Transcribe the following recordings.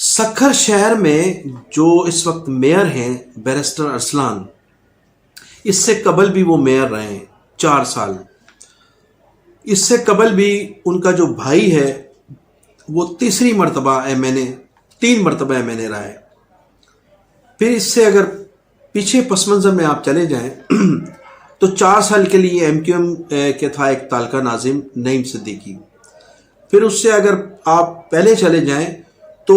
سکھر شہر میں جو اس وقت میئر ہیں بیرسٹر ارسلان، اس سے قبل بھی وہ میئر رہے ہیں 4 سال. اس سے قبل بھی ان کا جو بھائی ہے وہ 3 مرتبہ MNA رہا ہے. پھر اس سے اگر پیچھے پس منظر میں آپ چلے جائیں تو 4 سال کے لیے MQM کے تھا ایک تعلقہ ناظم نعیم صدیقی. پھر اس سے اگر آپ پہلے چلے جائیں تو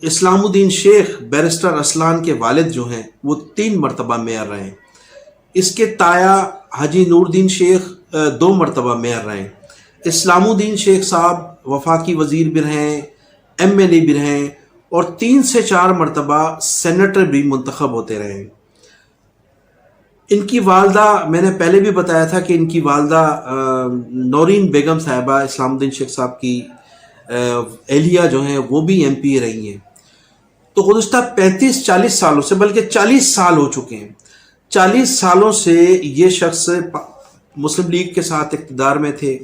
اسلام الدین شیخ بیرسٹر ارسلان کے والد جو ہیں وہ 3 مرتبہ میئر رہے ہیں. اس کے تایا حاجی نور الدین شیخ 2 مرتبہ میئر رہے ہیں. اسلام الدین شیخ صاحب وفاقی وزیر بھی رہے ہیں، MLA بھی رہے ہیں، اور 3 سے 4 مرتبہ سینیٹر بھی منتخب ہوتے رہے ہیں. ان کی والدہ، میں نے پہلے بھی بتایا تھا کہ ان کی والدہ نورین بیگم صاحبہ اسلام الدین شیخ صاحب کی اہلیہ جو ہیں وہ بھی MP رہی ہیں. تو گزشتہ 35-40 سالوں سے، بلکہ 40 سال ہو چکے ہیں، 40 سالوں سے یہ شخص مسلم لیگ کے ساتھ اقتدار میں تھے.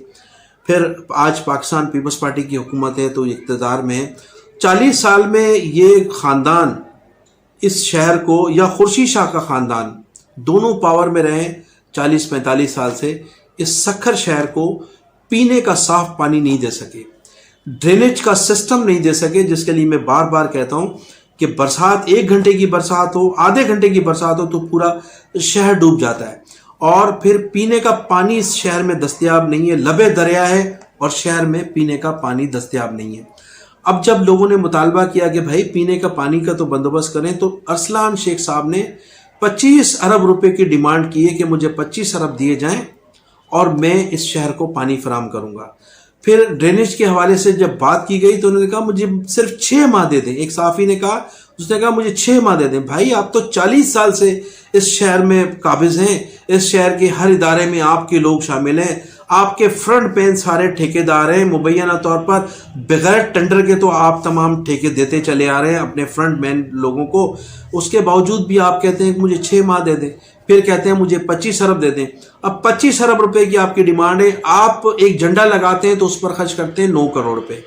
پھر آج پاکستان پیپلز پارٹی کی حکومت ہے تو اقتدار میں ہے. 40 سال میں یہ خاندان اس شہر کو، یا خورشید شاہ کا خاندان، دونوں پاور میں رہے 40-45 سال سے، اس سکھر شہر کو پینے کا صاف پانی نہیں دے سکے، ڈرینیج کا سسٹم نہیں دے سکے، جس کے لیے میں بار بار کہتا ہوں کہ برسات 1 گھنٹے کی برسات ہو، آدھے گھنٹے کی برسات ہو تو پورا شہر ڈوب جاتا ہے. اور پھر پینے کا پانی اس شہر میں دستیاب نہیں ہے، لبے دریا ہے اور شہر میں پینے کا پانی دستیاب نہیں ہے. اب جب لوگوں نے مطالبہ کیا کہ بھائی پینے کا پانی کا تو بندوبست کریں، تو ارسلان شیخ صاحب نے 25 ارب روپے کی ڈیمانڈ کی ہے کہ مجھے 25 ارب دیے جائیں اور میں اس شہر کو پانی فراہم کروں گا. پھر ڈرینیج کے حوالے سے جب بات کی گئی تو انہوں نے کہا مجھے صرف 6 ماہ دے دیں. ایک صحافی نے کہا، اس نے کہا مجھے 6 ماہ دے دیں. بھائی آپ تو 40 سال سے اس شہر میں قابض ہیں، اس شہر کے ہر ادارے میں آپ کے لوگ شامل ہیں، آپ کے فرنٹ پین سارے ٹھیکیدار ہیں، مبینہ طور پر بغیر ٹینڈر کے تو آپ تمام ٹھیکے دیتے چلے آ رہے ہیں اپنے فرنٹ مین لوگوں کو. اس کے باوجود بھی آپ کہتے ہیں کہ مجھے 6 ماہ دے دیں، پھر کہتے ہیں مجھے 25 ارب دے دیں. اب 25 ارب روپے کی آپ کی ڈیمانڈ ہے. آپ ایک جھنڈا لگاتے ہیں تو اس پر خرچ کرتے ہیں 9 کروڑ روپے.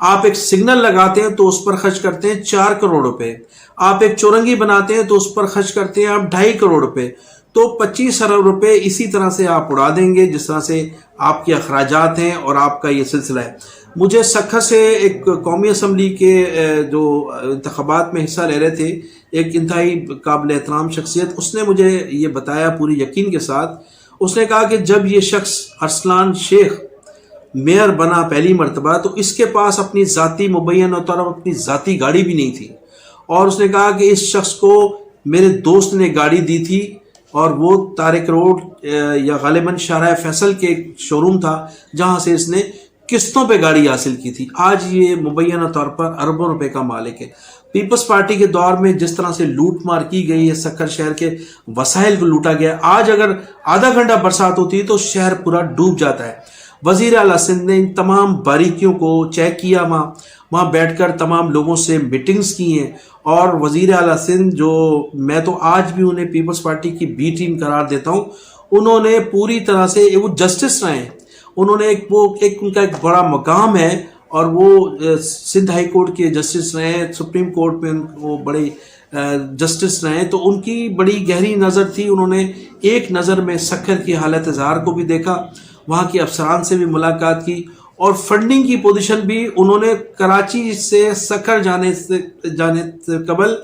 آپ ایک سگنل لگاتے ہیں تو اس پر خرچ کرتے ہیں 4 کروڑ روپے. آپ ایک چورنگی بناتے ہیں تو اس پر خرچ کرتے ہیں آپ 2.5 کروڑ روپے. تو 25 ارب روپے اسی طرح سے آپ اڑا دیں گے جس طرح سے آپ کے اخراجات ہیں اور آپ کا یہ سلسلہ ہے. مجھے سکھر سے ایک قومی اسمبلی کے جو انتخابات میں حصہ لے رہے تھے، ایک انتہائی قابل احترام شخصیت، اس نے مجھے یہ بتایا پوری یقین کے ساتھ. اس نے کہا کہ جب یہ شخص ارسلان شیخ میئر بنا پہلی مرتبہ تو اس کے پاس اپنی ذاتی مبین اور طرف اپنی ذاتی گاڑی بھی نہیں تھی. اور اس نے کہا کہ اس شخص کو میرے دوست نے گاڑی دی تھی اور وہ طارق روڈ یا غالباً شارع فیصل کے شو روم تھا جہاں سے اس نے قسطوں پہ گاڑی حاصل کی تھی. آج یہ مبینہ طور پر اربوں روپے کا مالک ہے. پیپلز پارٹی کے دور میں جس طرح سے لوٹ مار کی گئی ہے، سکھر شہر کے وسائل کو لوٹا گیا. آج اگر آدھا گھنٹہ برسات ہوتی تو شہر پورا ڈوب جاتا ہے. وزیر اعلیٰ سندھ نے ان تمام باریکیوں کو چیک کیا، وہاں بیٹھ کر تمام لوگوں سے میٹنگز کی ہیں. اور وزیر اعلیٰ سندھ، جو میں تو آج بھی انہیں پیپلز پارٹی کی بی ٹیم قرار دیتا ہوں، انہوں نے پوری طرح سے وہ جسٹس رہے ہیں. انہوں نے ان کا ایک بڑا مقام ہے اور وہ سندھ ہائی کورٹ کے جسٹس رہے ہیں، سپریم کورٹ میں وہ بڑے جسٹس رہے ہیں. تو ان کی بڑی گہری نظر تھی. انہوں نے ایک نظر میں سکھر کی حالت زار کو بھی دیکھا، وہاں کے افسران سے بھی ملاقات کی، اور فنڈنگ کی پوزیشن بھی انہوں نے کراچی سے سکھر جانے سے قبل،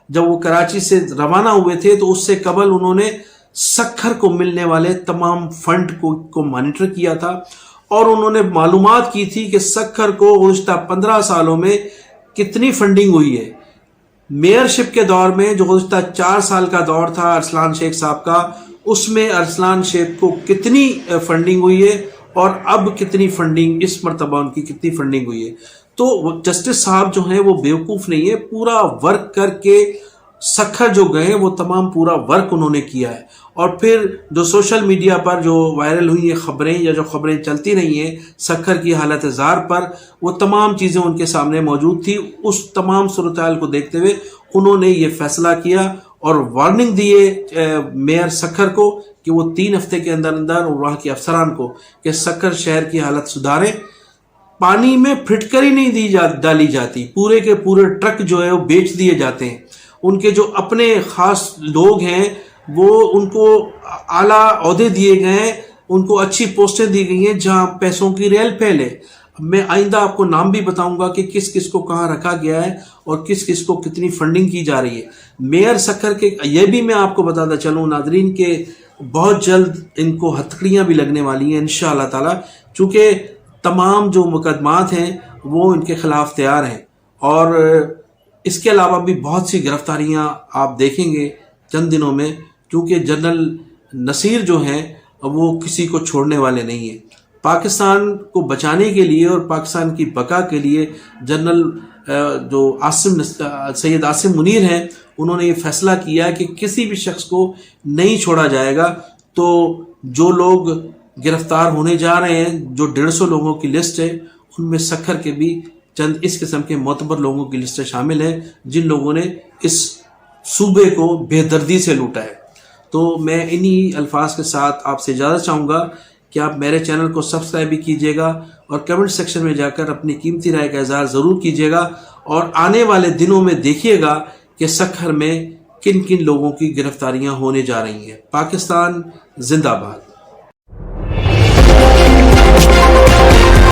جب وہ کراچی سے روانہ ہوئے تھے تو اس سے قبل انہوں نے سکھر کو ملنے والے تمام فنڈ کو مانیٹر کیا تھا. اور انہوں نے معلومات کی تھی کہ سکھر کو گزشتہ 15 سالوں میں کتنی فنڈنگ ہوئی ہے. میئرشپ کے دور میں جو گزشتہ 4 سال کا دور تھا ارسلان شیخ صاحب کا، اس میں ارسلان شیخ کو کتنی فنڈنگ ہوئی ہے اور اب کتنی فنڈنگ، اس مرتبہ ان کی کتنی فنڈنگ ہوئی ہے. تو جسٹس صاحب جو ہیں وہ بیوقوف نہیں ہے. پورا ورک کر کے سکھر جو گئے وہ تمام پورا ورک انہوں نے کیا ہے. اور پھر جو سوشل میڈیا پر جو وائرل ہوئی ہیں خبریں یا جو خبریں چلتی رہی ہیں سکھر کی حالت زار پر، وہ تمام چیزیں ان کے سامنے موجود تھی. اس تمام صورتحال کو دیکھتے ہوئے انہوں نے یہ فیصلہ کیا اور وارننگ دیے میئر سکھر کو کہ وہ 3 ہفتے کے اندر اور وہاں کے افسران کو کہ سکھر شہر کی حالت سدھاریں. پانی میں پھٹکری نہیں ڈالی جاتی، پورے کے پورے ٹرک جو ہے وہ بیچ دیے جاتے ہیں. ان کے جو اپنے خاص لوگ ہیں وہ ان کو اعلیٰ عہدے دیے گئے ہیں، ان کو اچھی پوسٹیں دی گئی ہیں جہاں پیسوں کی ریل پھیلے. میں آئندہ آپ کو نام بھی بتاؤں گا کہ کس کس کو کہاں رکھا گیا ہے اور کس کس کو کتنی فنڈنگ کی جا رہی ہے. میئر سکھر کے یہ بھی میں آپ کو بتاتا چلوں ناظرین کہ بہت جلد ان کو ہتھکڑیاں بھی لگنے والی ہیں انشاءاللہ تعالی، چونکہ تمام جو مقدمات ہیں وہ ان کے خلاف تیار ہیں. اور اس کے علاوہ بھی بہت سی گرفتاریاں آپ دیکھیں گے چند دنوں میں، کیونکہ جنرل نصیر جو ہیں وہ کسی کو چھوڑنے والے نہیں ہیں. پاکستان کو بچانے کے لیے اور پاکستان کی بقا کے لیے جنرل جو سید عاصم منیر ہیں انہوں نے یہ فیصلہ کیا کہ کسی بھی شخص کو نہیں چھوڑا جائے گا. تو جو لوگ گرفتار ہونے جا رہے ہیں، جو 150 لوگوں کی لسٹ ہے، ان میں سکھر کے بھی چند اس قسم کے معتبر لوگوں کی لسٹ شامل ہیں جن لوگوں نے اس صوبے کو بے دردی سے لوٹا ہے. تو میں انہی الفاظ کے ساتھ آپ سے اجازت چاہوں گا کہ آپ میرے چینل کو سبسکرائب بھی کیجیے گا اور کمنٹ سیکشن میں جا کر اپنی قیمتی رائے کا اظہار ضرور کیجیے گا، اور آنے والے دنوں میں دیکھیے گا کہ سکھر میں کن کن لوگوں کی گرفتاریاں ہونے جا رہی ہیں. پاکستان زندہ باد.